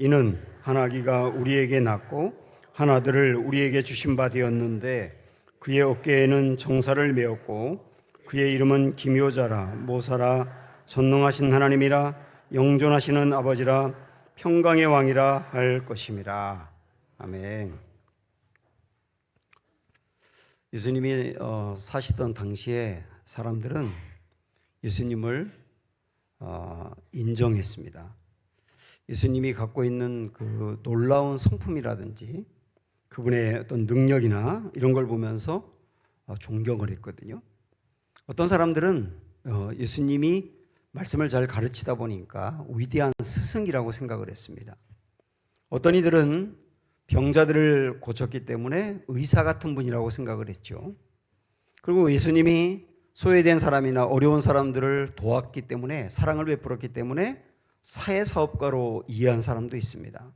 이는 한 아기가 우리에게 낳고 한 아들을 우리에게 주신 바 되었는데 그의 어깨에는 정사를 메었고 그의 이름은 기묘자라 모사라 전능하신 하나님이라 영존하시는 아버지라 평강의 왕이라 할 것임이라. 아멘. 예수님이 사시던 당시에 사람들은 예수님을 인정했습니다. 예수님이 갖고 있는 그 놀라운 성품이라든지 그분의 어떤 능력이나 이런 걸 보면서 존경을 했거든요. 어떤 사람들은 예수님이 말씀을 잘 가르치다 보니까 위대한 스승이라고 생각을 했습니다. 어떤 이들은 병자들을 고쳤기 때문에 의사 같은 분이라고 생각을 했죠. 그리고 예수님이 소외된 사람이나 어려운 사람들을 도왔기 때문에, 사랑을 베풀었기 때문에 사회사업가로 이해한 사람도 있습니다.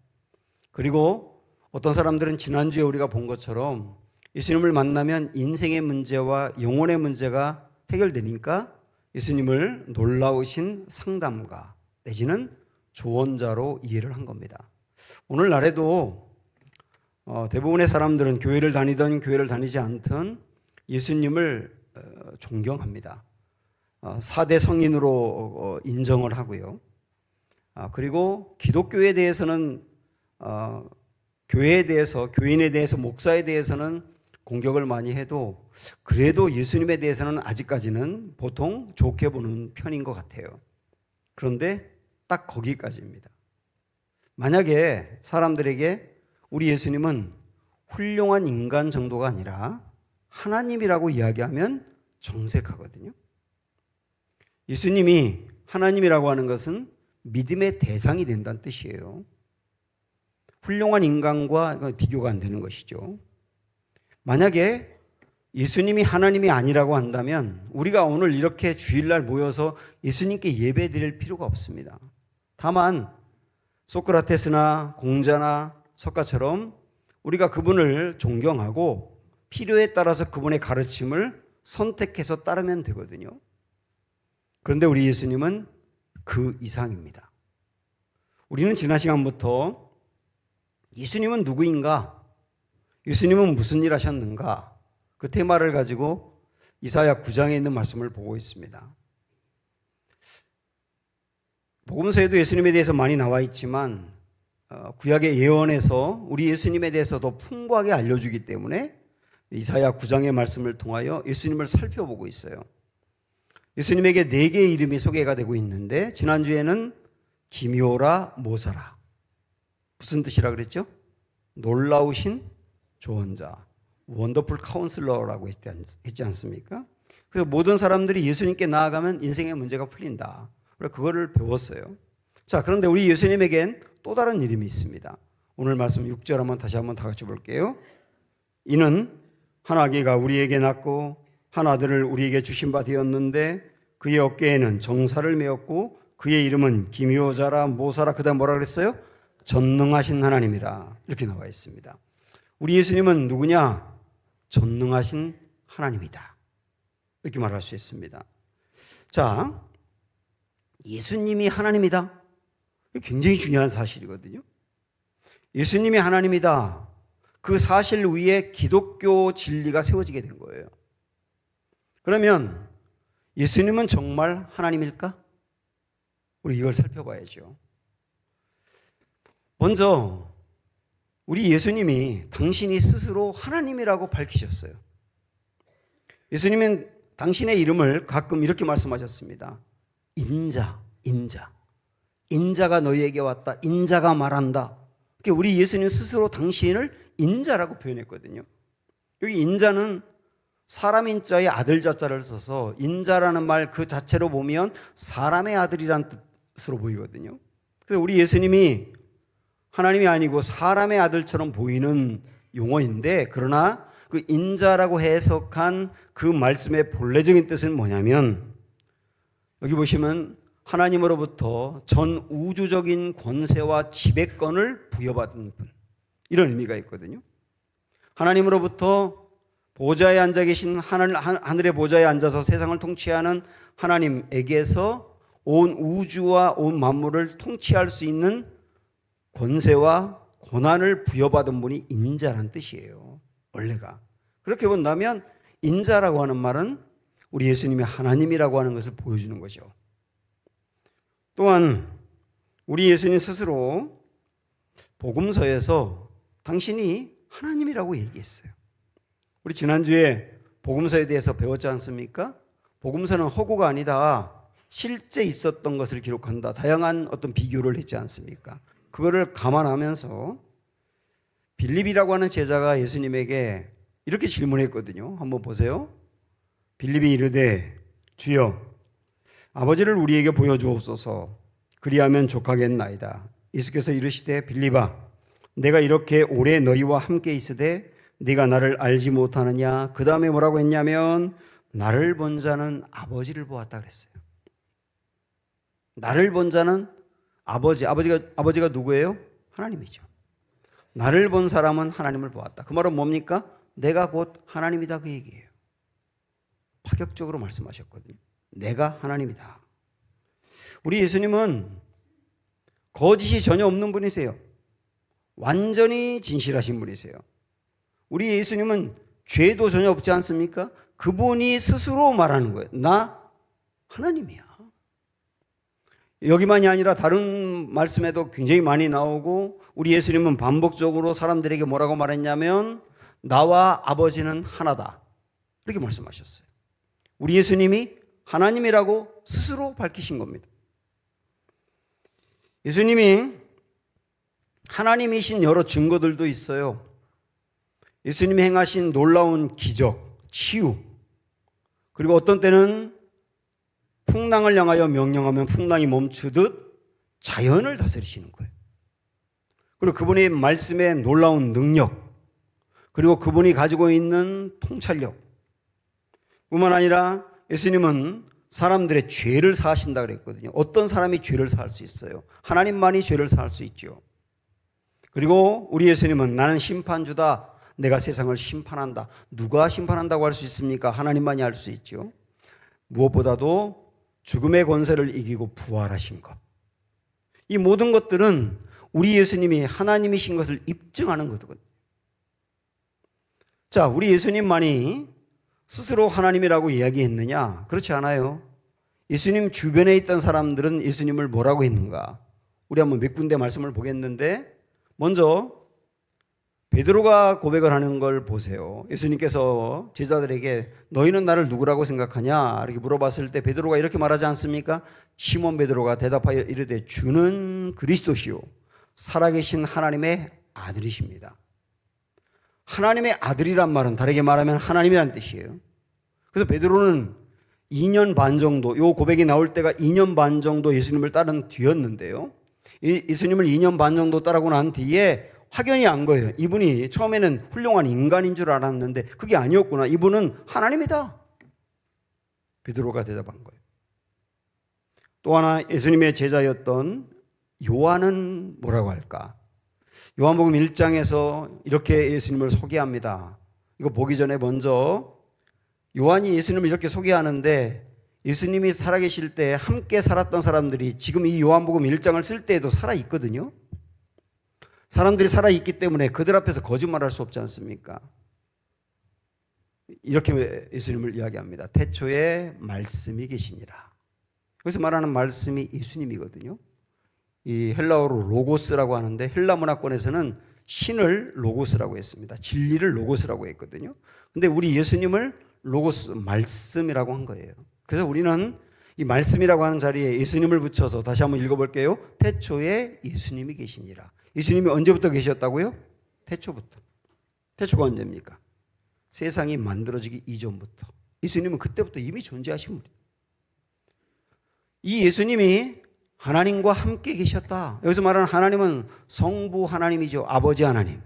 그리고 어떤 사람들은 지난주에 우리가 본 것처럼 예수님을 만나면 인생의 문제와 영혼의 문제가 해결되니까 예수님을 놀라우신 상담가 내지는 조언자로 이해를 한 겁니다. 오늘날에도 대부분의 사람들은 교회를 다니든 교회를 다니지 않든 예수님을 존경합니다. 4대 성인으로 인정을 하고요. 그리고 기독교에 대해서는 교회에 대해서, 교인에 대해서, 목사에 대해서는 공격을 많이 해도 그래도 예수님에 대해서는 아직까지는 보통 좋게 보는 편인 것 같아요. 그런데 딱 거기까지입니다. 만약에 사람들에게 우리 예수님은 훌륭한 인간 정도가 아니라 하나님이라고 이야기하면 정색하거든요. 예수님이 하나님이라고 하는 것은 믿음의 대상이 된다는 뜻이에요. 훌륭한 인간과 비교가 안 되는 것이죠. 만약에 예수님이 하나님이 아니라고 한다면 우리가 오늘 이렇게 주일날 모여서 예수님께 예배 드릴 필요가 없습니다. 다만 소크라테스나 공자나 석가처럼 우리가 그분을 존경하고 필요에 따라서 그분의 가르침을 선택해서 따르면 되거든요. 그런데 우리 예수님은 그 이상입니다. 우리는 지난 시간부터 예수님은 누구인가? 예수님은 무슨 일 하셨는가? 그 테마를 가지고 이사야 9장에 있는 말씀을 보고 있습니다. 복음서에도 예수님에 대해서 많이 나와 있지만 구약의 예언에서 우리 예수님에 대해서 더 풍부하게 알려주기 때문에 이사야 9장의 말씀을 통하여 예수님을 살펴보고 있어요. 예수님에게 4개의 이름이 소개가 되고 있는데 지난주에는 기묘라 모사라. 무슨 뜻이라 그랬죠? 놀라우신 조언자, 원더풀 카운슬러라고 했지 않습니까? 그래서 모든 사람들이 예수님께 나아가면 인생의 문제가 풀린다. 그래서 그거를 배웠어요. 자, 그런데 우리 예수님에겐 또 다른 이름이 있습니다. 오늘 말씀 6절 다시 한번 다 같이 볼게요. 이는 한 아기가 우리에게 낳고 한 아들을 우리에게 주신 바 되었는데 그의 어깨에는 정사를 메었고 그의 이름은 기묘자라 모사라. 그다음 뭐라 그랬어요? 전능하신 하나님이라. 이렇게 나와 있습니다. 우리 예수님은 누구냐? 전능하신 하나님이다. 이렇게 말할 수 있습니다. 자, 예수님이 하나님이다. 굉장히 중요한 사실이거든요. 예수님이 하나님이다. 그 사실 위에 기독교 진리가 세워지게 된 거예요. 그러면 예수님은 정말 하나님일까? 우리 이걸 살펴봐야죠. 먼저 우리 예수님이 당신이 스스로 하나님이라고 밝히셨어요. 예수님은 당신의 이름을 가끔 이렇게 말씀하셨습니다. 인자가 너희에게 왔다. 인자가 말한다. 우리 예수님 스스로 당신을 인자라고 표현했거든요. 여기 인자는 사람 인자에 아들 자자를 써서 인자라는 말 그 자체로 보면 사람의 아들이라는 뜻으로 보이거든요. 그래서 우리 예수님이 하나님이 아니고 사람의 아들처럼 보이는 용어인데, 그러나 그 인자라고 해석한 그 말씀의 본래적인 뜻은 뭐냐면, 여기 보시면 하나님으로부터 전 우주적인 권세와 지배권을 부여받은 분, 이런 의미가 있거든요. 하나님으로부터 보좌에 앉아 계신 하늘의 보좌에 앉아서 세상을 통치하는 하나님에게서 온 우주와 온 만물을 통치할 수 있는 권세와 고난을 부여받은 분이 인자라는 뜻이에요. 원래가. 그렇게 본다면 인자라고 하는 말은 우리 예수님이 하나님이라고 하는 것을 보여주는 거죠. 또한 우리 예수님 스스로 복음서에서 당신이 하나님이라고 얘기했어요. 우리 지난주에 복음서에 대해서 배웠지 않습니까? 복음서는 허구가 아니다. 실제 있었던 것을 기록한다. 다양한 어떤 비교를 했지 않습니까? 그거를 감안하면서 빌립이라고 하는 제자가 예수님에게 이렇게 질문했거든요. 한번 보세요. 빌립이 이르되 주여 아버지를 우리에게 보여주옵소서. 그리하면 족하겠나이다. 예수께서 이르시되 빌립아 내가 이렇게 오래 너희와 함께 있으되 네가 나를 알지 못하느냐. 그 다음에 뭐라고 했냐면 나를 본 자는 아버지를 보았다 그랬어요. 나를 본 자는 아버지가 누구예요? 하나님이죠. 나를 본 사람은 하나님을 보았다. 그 말은 뭡니까? 내가 곧 하나님이다 그 얘기예요. 파격적으로 말씀하셨거든요. 내가 하나님이다. 우리 예수님은 거짓이 전혀 없는 분이세요. 완전히 진실하신 분이세요. 우리 예수님은 죄도 전혀 없지 않습니까? 그분이 스스로 말하는 거예요. 나 하나님이야. 여기만이 아니라 다른 말씀에도 굉장히 많이 나오고 우리 예수님은 반복적으로 사람들에게 뭐라고 말했냐면 나와 아버지는 하나다. 이렇게 말씀하셨어요. 우리 예수님이 하나님이라고 스스로 밝히신 겁니다. 예수님이 하나님이신 여러 증거들도 있어요. 예수님이 행하신 놀라운 기적, 치유, 그리고 어떤 때는 풍랑을 향하여 명령하면 풍랑이 멈추듯 자연을 다스리시는 거예요. 그리고 그분의 말씀의 놀라운 능력, 그리고 그분이 가지고 있는 통찰력 뿐만 아니라 예수님은 사람들의 죄를 사하신다 그랬거든요. 어떤 사람이 죄를 사할 수 있어요? 하나님만이 죄를 사할 수 있죠. 그리고 우리 예수님은 나는 심판주다. 내가 세상을 심판한다. 누가 심판한다고 할 수 있습니까? 하나님만이 할 수 있죠. 무엇보다도 죽음의 권세를 이기고 부활하신 것. 이 모든 것들은 우리 예수님이 하나님이신 것을 입증하는 거거든요. 자, 우리 예수님만이 스스로 하나님이라고 이야기했느냐? 그렇지 않아요. 예수님 주변에 있던 사람들은 예수님을 뭐라고 했는가? 우리 한번 몇 군데 말씀을 보겠는데 먼저 베드로가 고백을 하는 걸 보세요. 예수님께서 제자들에게 너희는 나를 누구라고 생각하냐? 이렇게 물어봤을 때 베드로가 이렇게 말하지 않습니까? 시몬 베드로가 대답하여 이르되 주는 그리스도시요 살아계신 하나님의 아들이십니다. 하나님의 아들이란 말은 다르게 말하면 하나님이라는 뜻이에요. 그래서 베드로는 2년 반 정도, 요 고백이 나올 때가 2년 반 정도 예수님을 따른 뒤였는데요. 예수님을 2년 반 정도 따르고 난 뒤에 확연히 안 거예요. 이분이 처음에는 훌륭한 인간인 줄 알았는데 그게 아니었구나. 이분은 하나님이다. 베드로가 대답한 거예요. 또 하나 예수님의 제자였던 요한은 뭐라고 할까? 요한복음 1장에서 이렇게 예수님을 소개합니다. 이거 보기 전에 먼저 요한이 예수님을 이렇게 소개하는데 예수님이 살아계실 때 함께 살았던 사람들이 지금 이 요한복음 1장을 쓸 때에도 살아있거든요. 사람들이 살아있기 때문에 그들 앞에서 거짓말할 수 없지 않습니까? 이렇게 예수님을 이야기합니다. 태초에 말씀이 계시니라. 여기서 말하는 말씀이 예수님이거든요. 이 헬라어로 로고스라고 하는데 헬라 문화권에서는 신을 로고스라고 했습니다. 진리를 로고스라고 했거든요. 근데 우리 예수님을 로고스, 말씀이라고 한 거예요. 그래서 우리는 이 말씀이라고 하는 자리에 예수님을 붙여서 다시 한번 읽어볼게요. 태초에 예수님이 계시니라. 예수님이 언제부터 계셨다고요? 태초부터. 태초가 언제입니까? 세상이 만들어지기 이전부터. 예수님은 그때부터 이미 존재하신 분이에요. 이 예수님이 하나님과 함께 계셨다. 여기서 말하는 하나님은 성부 하나님이죠. 아버지 하나님.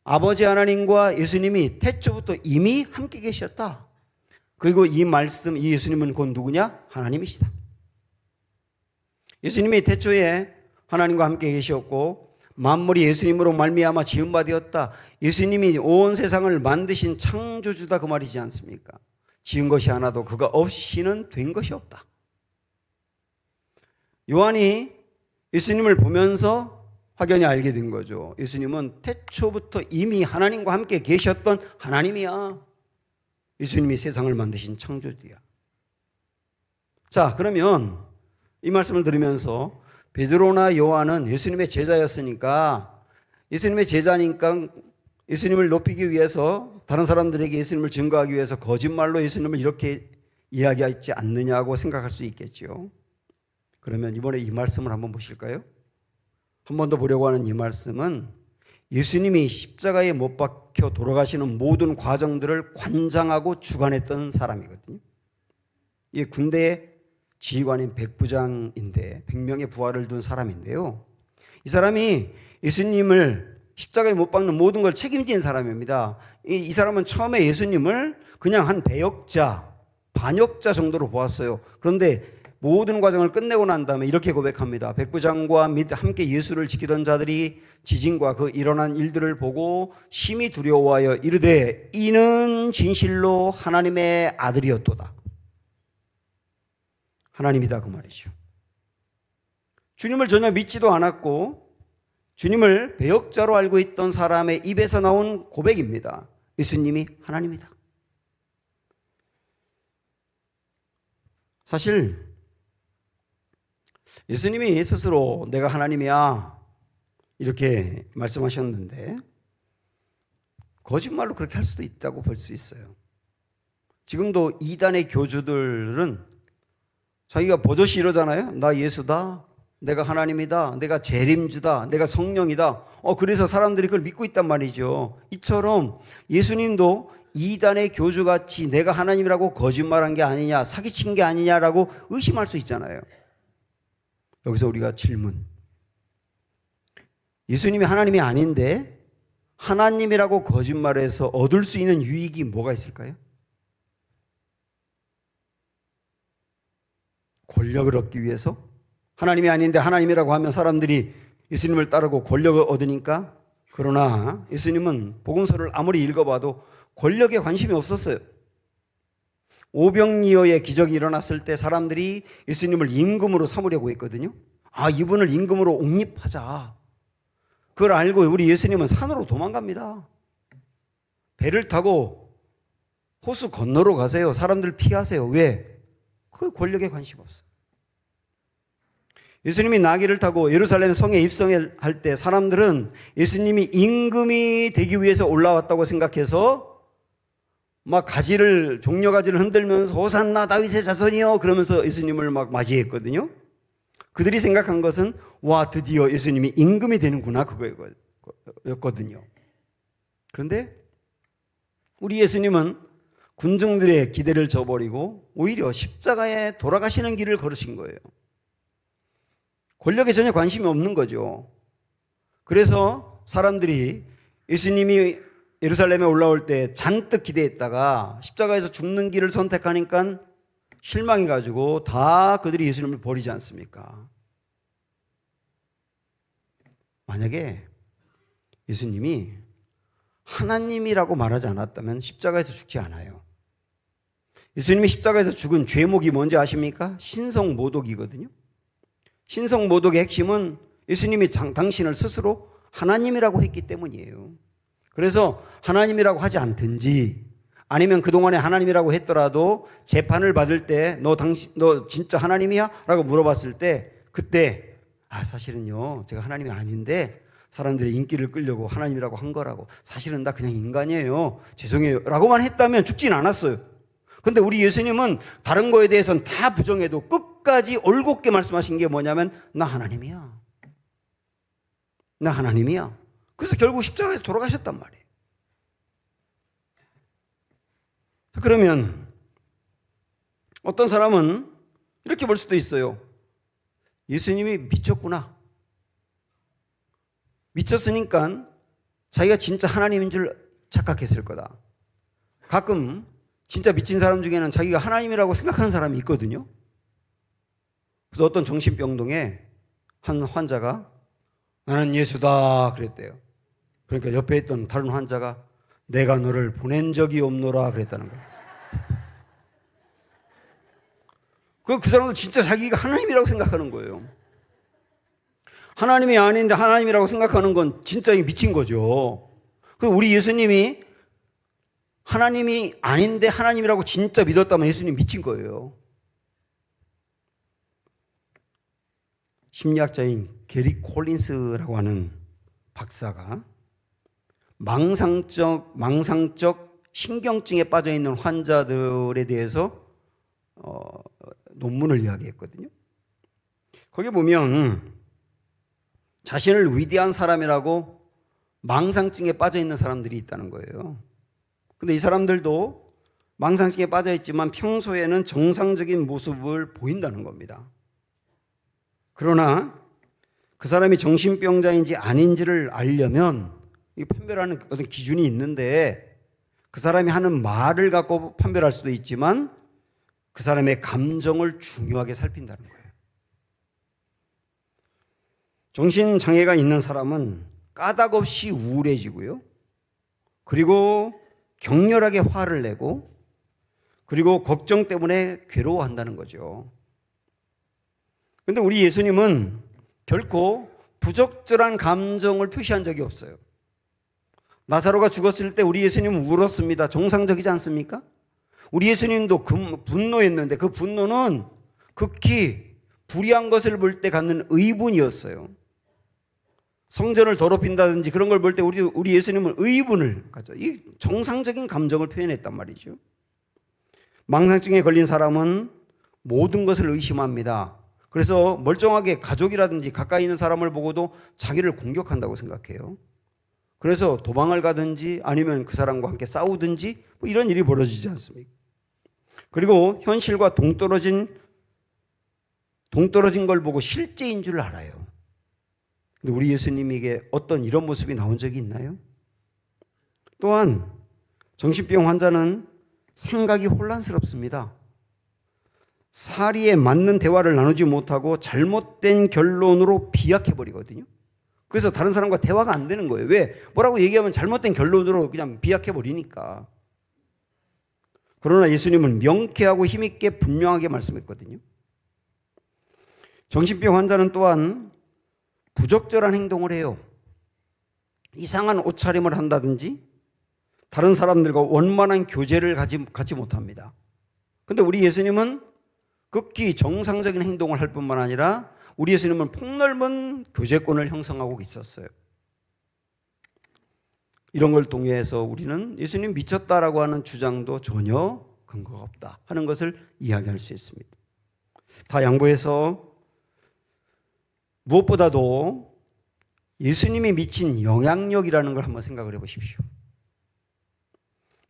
아버지 하나님과 예수님이 태초부터 이미 함께 계셨다. 그리고 이 말씀, 이 예수님은 곧 누구냐? 하나님이시다. 예수님이 태초에 하나님과 함께 계셨고 만물이 예수님으로 말미암아 지은 바 되었다. 예수님이 온 세상을 만드신 창조주다 그 말이지 않습니까? 지은 것이 하나도 그가 없이는 된 것이 없다. 요한이 예수님을 보면서 확연히 알게 된 거죠. 예수님은 태초부터 이미 하나님과 함께 계셨던 하나님이야. 예수님이 세상을 만드신 창조주야. 자, 그러면 이 말씀을 들으면서 베드로나 요한은 예수님의 제자였으니까, 예수님의 제자니까 예수님을 높이기 위해서, 다른 사람들에게 예수님을 증거하기 위해서 거짓말로 예수님을 이렇게 이야기하지 않느냐고 생각할 수 있겠죠. 그러면 이번에 이 말씀을 한번 보실까요? 한 번 더 보려고 하는 이 말씀은 예수님이 십자가에 못 박혀 돌아가시는 모든 과정들을 관장하고 주관했던 사람이거든요. 이게 군대의 지휘관인 백부장인데 100명의 부하를 둔 사람인데요. 이 사람이 예수님을 십자가에 못 박는 모든 걸 책임진 사람입니다. 이 사람은 처음에 예수님을 그냥 한 배역자, 반역자 정도로 보았어요. 그런데 모든 과정을 끝내고 난 다음에 이렇게 고백합니다. 백부장과 함께 예수를 지키던 자들이 지진과 그 일어난 일들을 보고 심히 두려워하여 이르되 이는 진실로 하나님의 아들이었도다. 하나님이다 그 말이죠. 주님을 전혀 믿지도 않았고 주님을 배역자로 알고 있던 사람의 입에서 나온 고백입니다. 예수님이 하나님이다. 사실 예수님이 스스로 내가 하나님이야 이렇게 말씀하셨는데 거짓말로 그렇게 할 수도 있다고 볼 수 있어요. 지금도 이단의 교주들은 자기가 버젓이 이러잖아요. 나 예수다, 내가 하나님이다, 내가 재림주다, 내가 성령이다. 그래서 사람들이 그걸 믿고 있단 말이죠. 이처럼 예수님도 이단의 교주같이 내가 하나님이라고 거짓말한 게 아니냐, 사기친 게 아니냐라고 의심할 수 있잖아요. 여기서 우리가 질문. 예수님이 하나님이 아닌데 하나님이라고 거짓말해서 얻을 수 있는 유익이 뭐가 있을까요? 권력을 얻기 위해서? 하나님이 아닌데 하나님이라고 하면 사람들이 예수님을 따르고 권력을 얻으니까. 그러나 예수님은 복음서를 아무리 읽어봐도 권력에 관심이 없었어요. 오병이어의 기적이 일어났을 때 사람들이 예수님을 임금으로 삼으려고 했거든요. 이분을 임금으로 옹립하자. 그걸 알고 우리 예수님은 산으로 도망갑니다. 배를 타고 호수 건너로 가세요. 사람들 피하세요. 왜? 그 권력에 관심 없어요. 예수님이 나귀를 타고 예루살렘 성에 입성할 때 사람들은 예수님이 임금이 되기 위해서 올라왔다고 생각해서 막 종려가지를 흔들면서 호산나 다윗의 자손이요 그러면서 예수님을 막 맞이했거든요. 그들이 생각한 것은 와 드디어 예수님이 임금이 되는구나 그거였거든요. 그런데 우리 예수님은 군중들의 기대를 저버리고 오히려 십자가에 돌아가시는 길을 걸으신 거예요. 권력에 전혀 관심이 없는 거죠. 그래서 사람들이 예수님이 예루살렘에 올라올 때 잔뜩 기대했다가 십자가에서 죽는 길을 선택하니까 실망해가지고 다 그들이 예수님을 버리지 않습니까? 만약에 예수님이 하나님이라고 말하지 않았다면 십자가에서 죽지 않아요. 예수님이 십자가에서 죽은 죄목이 뭔지 아십니까? 신성모독이거든요. 신성모독의 핵심은 예수님이 당신을 스스로 하나님이라고 했기 때문이에요. 그래서 하나님이라고 하지 않든지 아니면 그동안에 하나님이라고 했더라도 재판을 받을 때 너 진짜 하나님이야? 라고 물어봤을 때 그때 사실은요 제가 하나님이 아닌데 사람들의 인기를 끌려고 하나님이라고 한 거라고, 사실은 나 그냥 인간이에요, 죄송해요 라고만 했다면 죽진 않았어요. 근데 우리 예수님은 다른 거에 대해서는 다 부정해도 끝까지 올곧게 말씀하신 게 뭐냐면 나 하나님이야, 나 하나님이야. 그래서 결국 십자가에서 돌아가셨단 말이에요. 그러면 어떤 사람은 이렇게 볼 수도 있어요. 예수님이 미쳤구나. 미쳤으니까 자기가 진짜 하나님인 줄 착각했을 거다. 가끔 진짜 미친 사람 중에는 자기가 하나님이라고 생각하는 사람이 있거든요. 그래서 어떤 정신병동에 한 환자가 나는 예수다 그랬대요. 그러니까 옆에 있던 다른 환자가 내가 너를 보낸 적이 없노라 그랬다는 거예요. 그 사람은 진짜 자기가 하나님이라고 생각하는 거예요. 하나님이 아닌데 하나님이라고 생각하는 건 진짜 미친 거죠. 우리 예수님이 하나님이 아닌데 하나님이라고 진짜 믿었다면 예수님 미친 거예요. 심리학자인 게리 콜린스라고 하는 박사가 망상적 신경증에 빠져 있는 환자들에 대해서 논문을 이야기했거든요. 거기 보면 자신을 위대한 사람이라고 망상증에 빠져 있는 사람들이 있다는 거예요. 근데 이 사람들도 망상증에 빠져 있지만 평소에는 정상적인 모습을 보인다는 겁니다. 그러나 그 사람이 정신병자인지 아닌지를 알려면 판별하는 어떤 기준이 있는데 그 사람이 하는 말을 갖고 판별할 수도 있지만 그 사람의 감정을 중요하게 살핀다는 거예요. 정신장애가 있는 사람은 까닭없이 우울해지고요. 그리고 격렬하게 화를 내고 그리고 걱정 때문에 괴로워한다는 거죠. 그런데 우리 예수님은 결코 부적절한 감정을 표시한 적이 없어요. 나사로가 죽었을 때 우리 예수님은 울었습니다. 정상적이지 않습니까? 우리 예수님도 분노했는데 그 분노는 극히 불의한 것을 볼 때 갖는 의분이었어요. 성전을 더럽힌다든지 그런 걸 볼 때 우리 예수님은 의분을 가져. 이 정상적인 감정을 표현했단 말이죠. 망상증에 걸린 사람은 모든 것을 의심합니다. 그래서 멀쩡하게 가족이라든지 가까이 있는 사람을 보고도 자기를 공격한다고 생각해요. 그래서 도망을 가든지 아니면 그 사람과 함께 싸우든지 이런 일이 벌어지지 않습니까? 그리고 현실과 동떨어진 걸 보고 실제인 줄 알아요. 근데 우리 예수님에게 어떤 이런 모습이 나온 적이 있나요? 또한 정신병 환자는 생각이 혼란스럽습니다. 사리에 맞는 대화를 나누지 못하고 잘못된 결론으로 비약해버리거든요. 그래서 다른 사람과 대화가 안 되는 거예요. 왜? 뭐라고 얘기하면 잘못된 결론으로 그냥 비약해버리니까. 그러나 예수님은 명쾌하고 힘있게 분명하게 말씀했거든요. 정신병 환자는 또한 부적절한 행동을 해요. 이상한 옷차림을 한다든지 다른 사람들과 원만한 교제를 갖지 못합니다. 그런데 우리 예수님은 극히 정상적인 행동을 할 뿐만 아니라 우리 예수님은 폭넓은 교제권을 형성하고 있었어요. 이런 걸 통해서 우리는 예수님 미쳤다라고 하는 주장도 전혀 근거가 없다 하는 것을 이야기할 수 있습니다. 다 양보해서 무엇보다도 예수님이 미친 영향력이라는 걸 한번 생각을 해보십시오.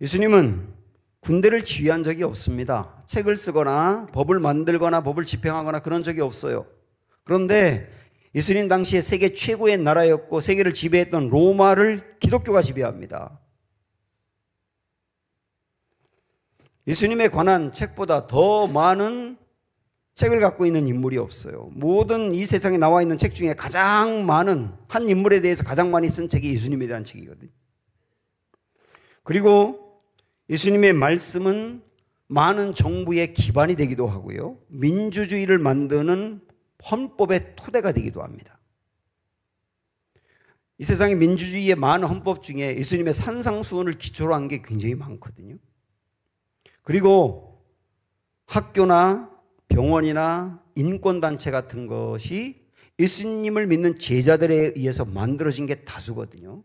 예수님은 군대를 지휘한 적이 없습니다. 책을 쓰거나 법을 만들거나 법을 집행하거나 그런 적이 없어요. 그런데 예수님 당시에 세계 최고의 나라였고 세계를 지배했던 로마를 기독교가 지배합니다. 예수님에 관한 책보다 더 많은 책을 갖고 있는 인물이 없어요. 모든 이 세상에 나와 있는 책 중에 가장 많은 한 인물에 대해서 가장 많이 쓴 책이 예수님에 대한 책이거든요. 그리고 예수님의 말씀은 많은 정부의 기반이 되기도 하고요. 민주주의를 만드는 헌법의 토대가 되기도 합니다. 이 세상의 민주주의의 많은 헌법 중에 예수님의 산상수훈을 기초로 한 게 굉장히 많거든요. 그리고 학교나 병원이나 인권단체 같은 것이 예수님을 믿는 제자들에 의해서 만들어진 게 다수거든요.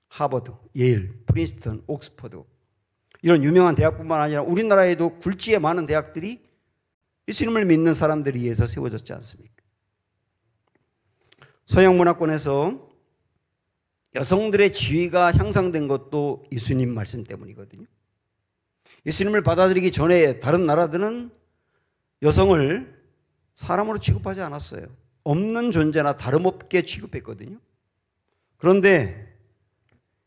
하버드, 예일, 프린스턴, 옥스퍼드 이런 유명한 대학뿐만 아니라 우리나라에도 굴지의 많은 대학들이 예수님을 믿는 사람들에 의해서 세워졌지 않습니까? 서양 문화권에서 여성들의 지위가 향상된 것도 예수님 말씀 때문이거든요. 예수님을 받아들이기 전에 다른 나라들은 여성을 사람으로 취급하지 않았어요. 없는 존재나 다름없게 취급했거든요. 그런데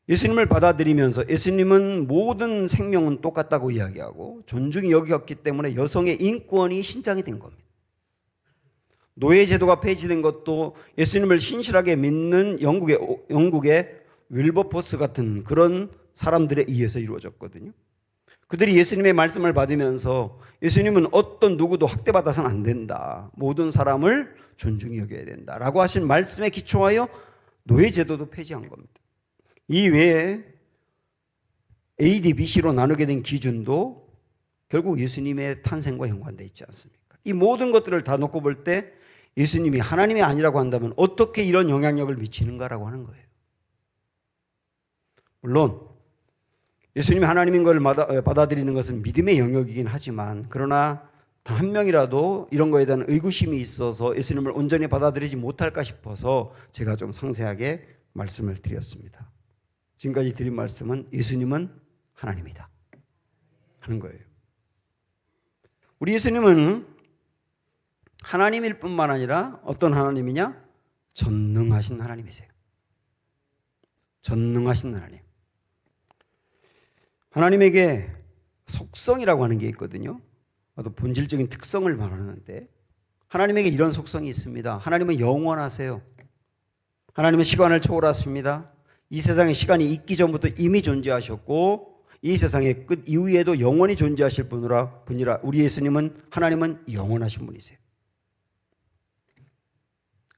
예수님을 받아들이면서 예수님은 모든 생명은 똑같다고 이야기하고 존중이 여겼기 때문에 여성의 인권이 신장이 된 겁니다. 노예제도가 폐지된 것도 예수님을 신실하게 믿는 영국의 윌버포스 같은 그런 사람들에 의해서 이루어졌거든요. 그들이 예수님의 말씀을 받으면서 예수님은 어떤 누구도 학대받아서는 안 된다. 모든 사람을 존중히 여겨야 된다. 라고 하신 말씀에 기초하여 노예제도도 폐지한 겁니다. 이 외에 AD, BC로 나누게 된 기준도 결국 예수님의 탄생과 연관되어 있지 않습니까? 이 모든 것들을 다 놓고 볼 때 예수님이 하나님이 아니라고 한다면 어떻게 이런 영향력을 미치는가라고 하는 거예요. 물론 예수님이 하나님인 걸 받아들이는 것은 믿음의 영역이긴 하지만 그러나 단 한 명이라도 이런 거에 대한 의구심이 있어서 예수님을 온전히 받아들이지 못할까 싶어서 제가 좀 상세하게 말씀을 드렸습니다. 지금까지 드린 말씀은 예수님은 하나님이다 하는 거예요. 우리 예수님은 하나님일 뿐만 아니라 어떤 하나님이냐? 전능하신 하나님이세요. 전능하신 하나님. 하나님에게 속성이라고 하는 게 있거든요. 또 본질적인 특성을 말하는데 하나님에게 이런 속성이 있습니다. 하나님은 영원하세요. 하나님은 시간을 초월하십니다. 이 세상에 시간이 있기 전부터 이미 존재하셨고 이 세상의 끝 이후에도 영원히 존재하실 분이라 우리 예수님은 하나님은 영원하신 분이세요.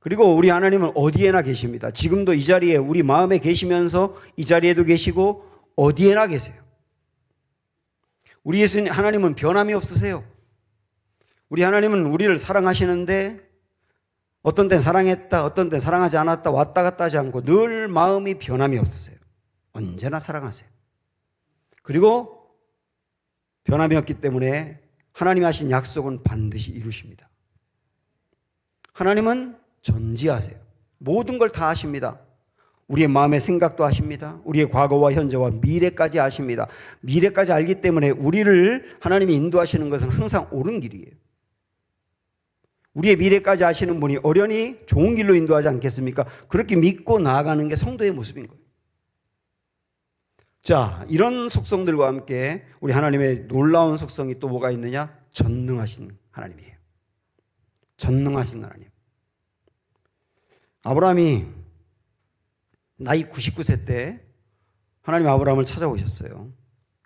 그리고 우리 하나님은 어디에나 계십니다. 지금도 이 자리에 우리 마음에 계시면서 이 자리에도 계시고 어디에나 계세요. 우리 예수님 하나님은 변함이 없으세요. 우리 하나님은 우리를 사랑하시는데 어떤 땐 사랑했다, 어떤 땐 사랑하지 않았다, 왔다 갔다 하지 않고 늘 마음이 변함이 없으세요. 언제나 사랑하세요. 그리고 변함이 없기 때문에 하나님이 하신 약속은 반드시 이루십니다. 하나님은 전지하세요. 모든 걸 다 아십니다. 우리의 마음의 생각도 아십니다. 우리의 과거와 현재와 미래까지 아십니다. 미래까지 알기 때문에 우리를 하나님이 인도하시는 것은 항상 옳은 길이에요. 우리의 미래까지 아시는 분이 어련히 좋은 길로 인도하지 않겠습니까? 그렇게 믿고 나아가는 게 성도의 모습인 거예요. 자, 이런 속성들과 함께 우리 하나님의 놀라운 속성이 또 뭐가 있느냐? 전능하신 하나님이에요. 전능하신 하나님. 아브라함이 나이 99세 때 하나님 아브라함을 찾아오셨어요.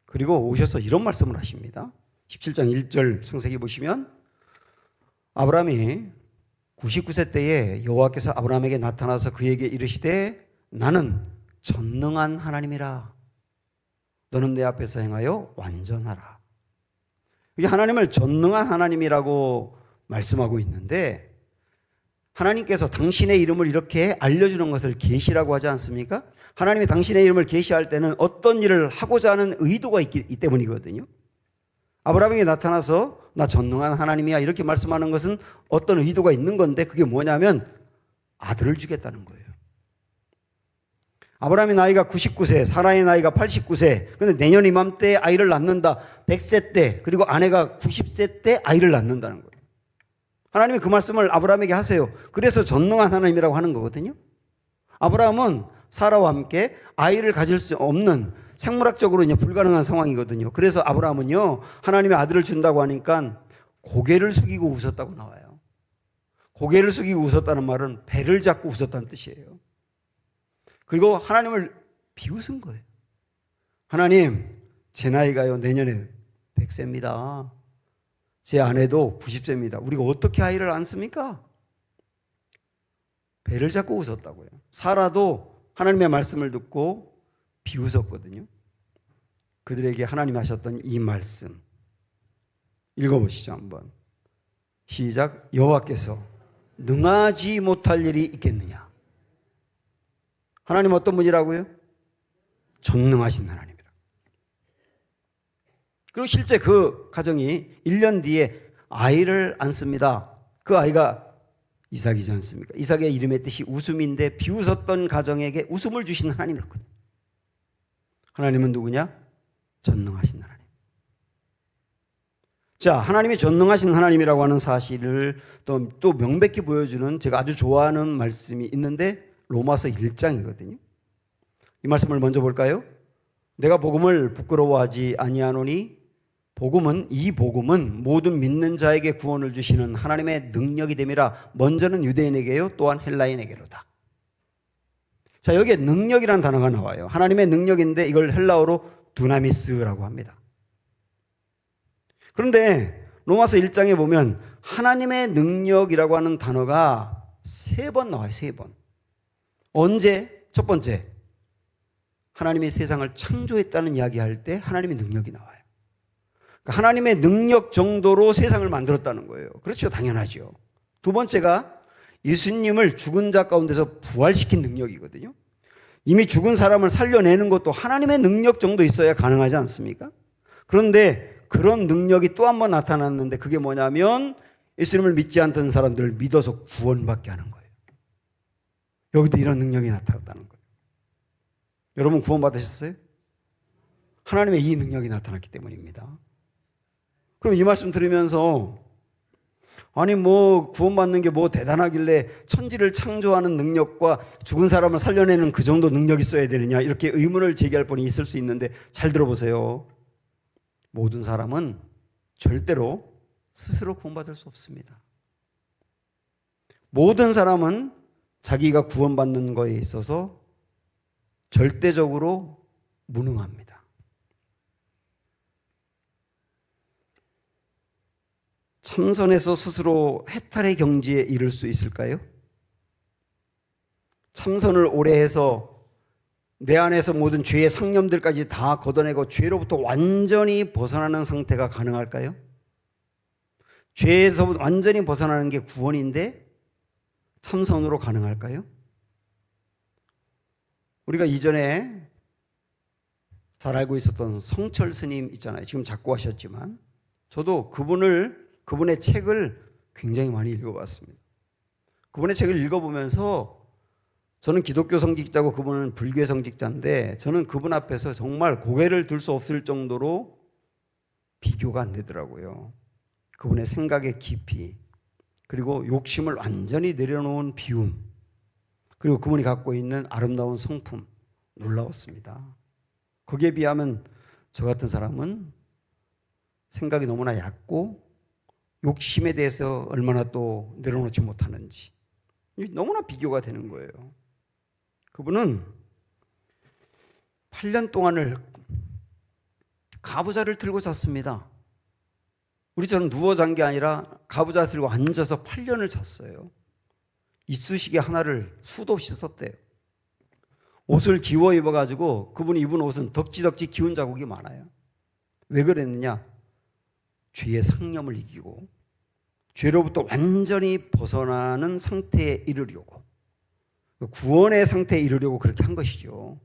그리고 오셔서 이런 말씀을 하십니다. 17장 1절 창세기 보시면 아브라함이 99세 때에 여호와께서 아브라함에게 나타나서 그에게 이르시되 나는 전능한 하나님이라. 너는 내 앞에서 행하여 완전하라. 이게 하나님을 전능한 하나님이라고 말씀하고 있는데 하나님께서 당신의 이름을 이렇게 알려주는 것을 계시라고 하지 않습니까? 하나님이 당신의 이름을 계시할 때는 어떤 일을 하고자 하는 의도가 있기 때문이거든요. 아브라함에게 나타나서 나 전능한 하나님이야 이렇게 말씀하는 것은 어떤 의도가 있는 건데 그게 뭐냐면 아들을 주겠다는 거예요. 아브라함의 나이가 99세, 사라의 나이가 89세. 근데 내년 이맘때 아이를 낳는다. 100세 때, 그리고 아내가 90세 때 아이를 낳는다는 거예요. 하나님이 그 말씀을 아브라함에게 하세요. 그래서 전능한 하나님이라고 하는 거거든요. 아브라함은 사라와 함께 아이를 가질 수 없는 생물학적으로 이제 불가능한 상황이거든요. 그래서 아브라함은요, 하나님의 아들을 준다고 하니까 고개를 숙이고 웃었다고 나와요. 고개를 숙이고 웃었다는 말은 배를 잡고 웃었다는 뜻이에요. 그리고 하나님을 비웃은 거예요. 하나님, 제 나이가요, 내년에 100세입니다. 제 아내도 90세입니다. 우리가 어떻게 아이를 낳습니까? 배를 잡고 웃었다고요. 사라도 하나님의 말씀을 듣고 비웃었거든요. 그들에게 하나님이 하셨던 이 말씀 읽어보시죠 한번. 시작. 여호와께서 능하지 못할 일이 있겠느냐. 하나님 어떤 분이라고요? 전능하신 하나님. 그리고 실제 그 가정이 1년 뒤에 아이를 낳습니다. 그 아이가 이삭이지 않습니까? 이삭의 이름의 뜻이 웃음인데 비웃었던 가정에게 웃음을 주신 하나님이었거든요. 하나님은 누구냐? 전능하신 하나님. 자, 하나님이 전능하신 하나님이라고 하는 사실을 또 명백히 보여주는 제가 아주 좋아하는 말씀이 있는데 로마서 1장이거든요. 이 말씀을 먼저 볼까요? 내가 복음을 부끄러워하지 아니하노니 이 복음은 모든 믿는 자에게 구원을 주시는 하나님의 능력이 됨이라. 먼저는 유대인에게요, 또한 헬라인에게로다. 자, 여기에 능력이라는 단어가 나와요. 하나님의 능력인데 이걸 헬라어로 두나미스라고 합니다. 그런데 로마서 1장에 보면 하나님의 능력이라고 하는 단어가 3번 나와요. 3번. 언제? 첫 번째, 하나님이 세상을 창조했다는 이야기할 때 하나님의 능력이 나와요. 그러니까 하나님의 능력 정도로 세상을 만들었다는 거예요. 그렇죠. 당연하죠. 두 번째가 예수님을 죽은 자 가운데서 부활시킨 능력이거든요. 이미 죽은 사람을 살려내는 것도 하나님의 능력 정도 있어야 가능하지 않습니까? 그런데 그런 능력이 또 한 번 나타났는데 그게 뭐냐면 예수님을 믿지 않던 사람들을 믿어서 구원받게 하는 거예요. 여기도 이런 능력이 나타났다는 거예요. 여러분 구원받으셨어요? 하나님의 이 능력이 나타났기 때문입니다. 그럼 이 말씀 들으면서 아니 뭐 구원받는 게 뭐 대단하길래 천지를 창조하는 능력과 죽은 사람을 살려내는 그 정도 능력이 있어야 되느냐 이렇게 의문을 제기할 분이 있을 수 있는데 잘 들어보세요. 모든 사람은 절대로 스스로 구원받을 수 없습니다. 모든 사람은 자기가 구원받는 거에 있어서 절대적으로 무능합니다. 참선해서 스스로 해탈의 경지에 이를 수 있을까요? 참선을 오래 해서 내 안에서 모든 죄의 상념들까지 다 걷어내고 죄로부터 완전히 벗어나는 상태가 가능할까요? 죄에서 완전히 벗어나는 게 구원인데 참선으로 가능할까요? 우리가 이전에 잘 알고 있었던 성철 스님 있잖아요. 지금 작고하셨지만 저도 그분의 책을 굉장히 많이 읽어봤습니다. 그분의 책을 읽어보면서 저는 기독교 성직자고 그분은 불교의 성직자인데 저는 그분 앞에서 정말 고개를 들 수 없을 정도로 비교가 안 되더라고요. 그분의 생각의 깊이, 그리고 욕심을 완전히 내려놓은 비움, 그리고 그분이 갖고 있는 아름다운 성품, 놀라웠습니다. 거기에 비하면 저 같은 사람은 생각이 너무나 얕고 욕심에 대해서 얼마나 또 내려놓지 못하는지 너무나 비교가 되는 거예요. 그분은 8년 동안을 가부좌를 들고 잤습니다. 우리처럼 누워 잔 게 아니라 가부좌 들고 앉아서 8년을 잤어요. 이쑤시개 하나를 수도 없이 썼대요. 옷을 기워 입어가지고 그분이 입은 옷은 덕지덕지 기운 자국이 많아요. 왜 그랬느냐? 죄의 상념을 이기고 죄로부터 완전히 벗어나는 상태에 이르려고, 구원의 상태에 이르려고 그렇게 한 것이죠.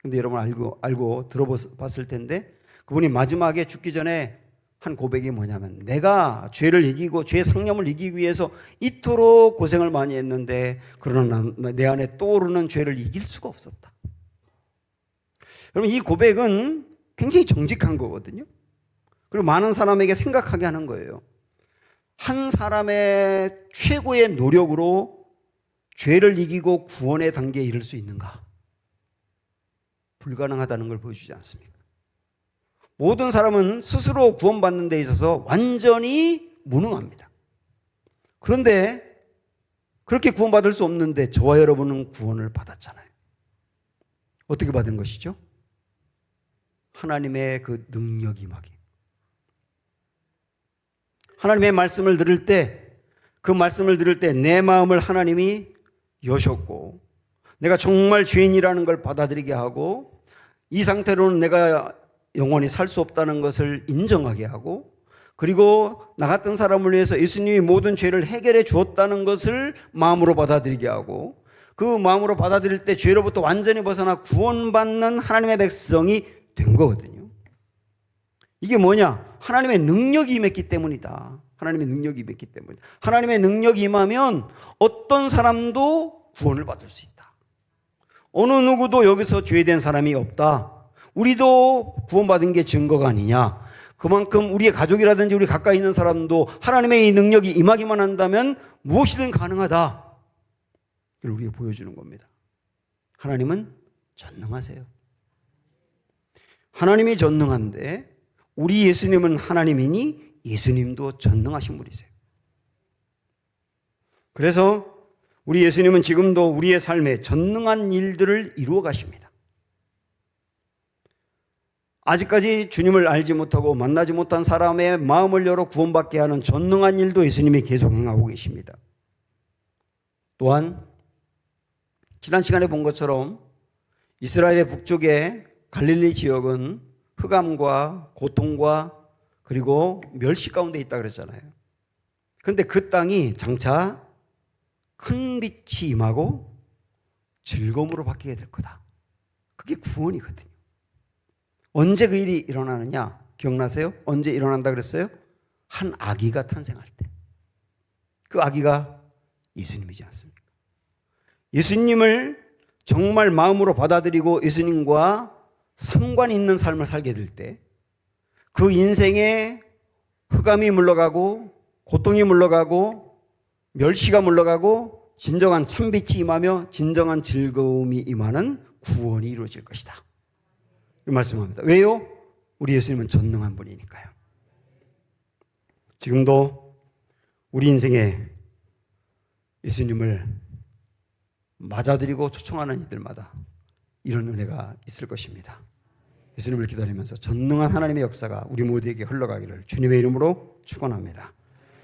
근데 여러분 알고 들어봤을 텐데 그분이 마지막에 죽기 전에 한 고백이 뭐냐면 내가 죄를 이기고 죄의 상념을 이기기 위해서 이토록 고생을 많이 했는데 그러나 내 안에 떠오르는 죄를 이길 수가 없었다. 여러분 이 고백은 굉장히 정직한 거거든요. 그리고 많은 사람에게 생각하게 하는 거예요. 한 사람의 최고의 노력으로 죄를 이기고 구원의 단계에 이를 수 있는가? 불가능하다는 걸 보여주지 않습니까? 모든 사람은 스스로 구원받는 데 있어서 완전히 무능합니다. 그런데 그렇게 구원받을 수 없는데 저와 여러분은 구원을 받았잖아요. 어떻게 받은 것이죠? 하나님의 그 능력이 임하기. 하나님의 말씀을 들을 때, 그 말씀을 들을 때 내 마음을 하나님이 여셨고 내가 정말 죄인이라는 걸 받아들이게 하고 이 상태로는 내가 영원히 살 수 없다는 것을 인정하게 하고, 그리고 나 같은 사람을 위해서 예수님이 모든 죄를 해결해 주었다는 것을 마음으로 받아들이게 하고, 그 마음으로 받아들일 때 죄로부터 완전히 벗어나 구원받는 하나님의 백성이 된 거거든요. 이게 뭐냐? 하나님의 능력이 임했기 때문이다. 하나님의 능력이 임했기 때문이다. 하나님의 능력이 임하면 어떤 사람도 구원을 받을 수 있다. 어느 누구도 여기서 죄된 사람이 없다. 우리도 구원받은 게 증거가 아니냐. 그만큼 우리의 가족이라든지 우리 가까이 있는 사람도 하나님의 이 능력이 임하기만 한다면 무엇이든 가능하다. 이걸 우리에게 보여주는 겁니다. 하나님은 전능하세요. 하나님이 전능한데 우리 예수님은 하나님이니 예수님도 전능하신 분이세요. 그래서 우리 예수님은 지금도 우리의 삶에 전능한 일들을 이루어 가십니다. 아직까지 주님을 알지 못하고 만나지 못한 사람의 마음을 열어 구원받게 하는 전능한 일도 예수님이 계속 행하고 계십니다. 또한 지난 시간에 본 것처럼 이스라엘의 북쪽의 갈릴리 지역은 흑암과 고통과 그리고 멸시 가운데 있다 그랬잖아요. 그런데 그 땅이 장차 큰 빛이 임하고 즐거움으로 바뀌게 될 거다. 그게 구원이거든요. 언제 그 일이 일어나느냐? 기억나세요? 언제 일어난다 그랬어요? 한 아기가 탄생할 때. 그 아기가 예수님이지 않습니까? 예수님을 정말 마음으로 받아들이고 예수님과 상관 있는 삶을 살게 될 때 그 인생에 흑암이 물러가고 고통이 물러가고 멸시가 물러가고 진정한 참빛이 임하며 진정한 즐거움이 임하는 구원이 이루어질 것이다. 이 말씀합니다. 왜요? 우리 예수님은 전능한 분이니까요. 지금도 우리 인생에 예수님을 맞아들이고 초청하는 이들마다 이런 은혜가 있을 것입니다. 예수님을 기다리면서 전능한 하나님의 역사가 우리 모두에게 흘러가기를 주님의 이름으로 축원합니다.